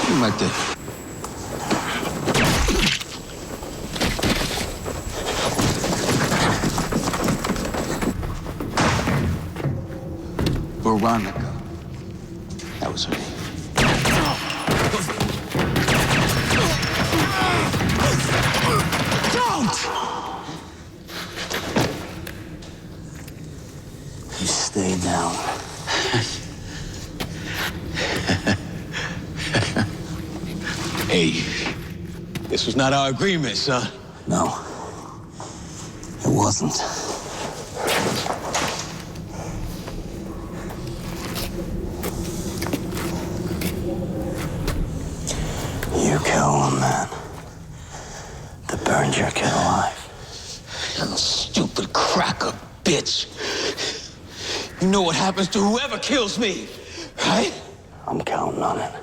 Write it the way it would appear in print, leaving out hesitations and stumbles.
Right there. Veronica. That was her name. Don't! You stay down. Hey, this was not our agreement, son. No, it wasn't. You killed a man that burned your kid alive. You're a stupid cracker, bitch. You know what happens to whoever kills me, right? I'm counting on it.